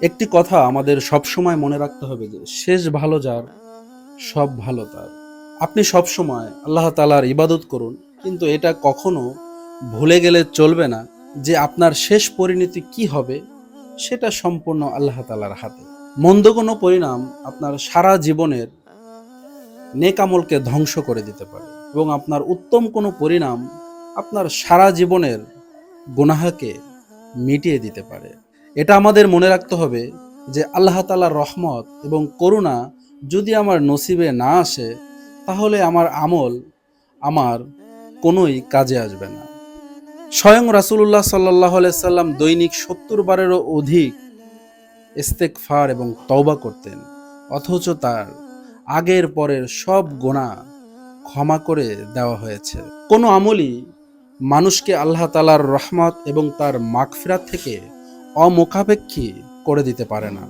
একটি কথা আমাদের সবসময় মনে রাখতে হবে যে শেষ ভালো যার সব ভালো তার। আপনি সবসময় আল্লাহ তাআলার ইবাদত করুন, কিন্তু এটা কখনো ভুলে গেলে চলবে না যে আপনার শেষ পরিণতি কি হবে সেটা সম্পূর্ণ আল্লাহ তাআলার হাতে। মন্দ কোনো পরিণাম আপনার সারা জীবনের নেক আমলকে ধ্বংস করে দিতে পারে এবং আপনার উত্তম কোনো পরিণাম আপনার সারা জীবনের গুনাহকে মিটিয়ে দিতে পারে। এটা আমাদের মনে রাখতে হবে যে আল্লাহ তাআলার রহমত এবং করুণা যদি আমার নসিবে না আসে, তাহলে আমার আমল আমার কোনোই কাজে আসবে না। স্বয়ং রাসূলুল্লাহ সাল্লাল্লাহু আলাইহি সাল্লাম দৈনিক ৭০ বারেরও অধিক ইস্তেগফার এবং তওবা করতেন, অথচ তার আগের পরের সব গুনাহ ক্ষমা করে দেওয়া হয়েছে। কোনো আমলই মানুষকে আল্লাহ তাআলার রহমত এবং তার মাগফিরাত থেকে অমুখাপেক্ষী করে দিতে পারে না।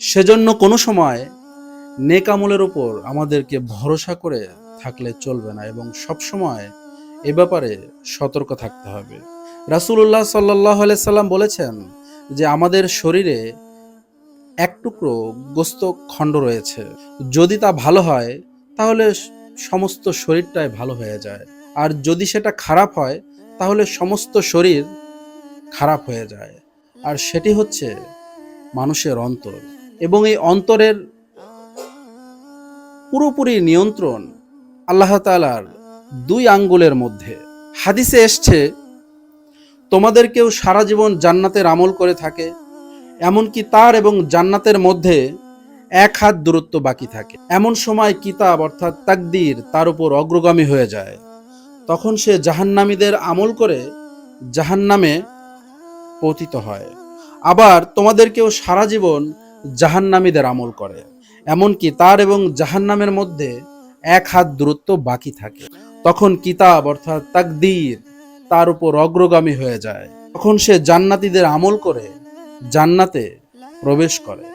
সেজন্য কোনো সময় নেক আমলের উপর আমাদেরকে ভরসা করে থাকলে চলবে না এবং সবসময় এ ব্যাপারে সতর্ক থাকতে হবে। রাসূলুল্লাহ সাল্লাল্লাহু আলাইহি সাল্লাম বলেছেন যে আমাদের শরীরে এক টুকরো গোস্ত খণ্ড রয়েছে, যদি তা ভালো হয় তাহলে সমস্ত শরীরটাই ভালো হয়ে যায়, আর যদি সেটা খারাপ হয় তাহলে সমস্ত শরীর খারাপ হয়ে যায়। আর সেটি হচ্ছে মানুষের অন্তর, এবং এই অন্তরের পুরোপুরি নিয়ন্ত্রণ আল্লাহ তাআলার 2 আঙ্গুলের মধ্যে। হাদিসে এসছে, তোমাদের কেউ সারা জীবন জান্নাতের আমল করে থাকে, এমনকি তার এবং জান্নাতের মধ্যে 1 হাত দূরত্ব বাকি থাকে। এমন সময় কিতাব অর্থাৎ তাকদীর তার উপর অগ্রগামী হয়ে যায়, তখন সে জাহান্নামীদের আমল করে জাহান্নামে পতিত হয়। আবার তোমাদের কেউ সারা জীবন জাহান্নামীদের আমল করে, এমনকি তার এবং জাহান্নামের মধ্যে 1 হাত দূরত্ব বাকি থাকে, তখন কিতাব অর্থাৎ তাকদীর তার উপর অগ্রগামী হয়ে যায়, তখন সে জান্নাতীদের আমল করে জান্নাতে প্রবেশ করে।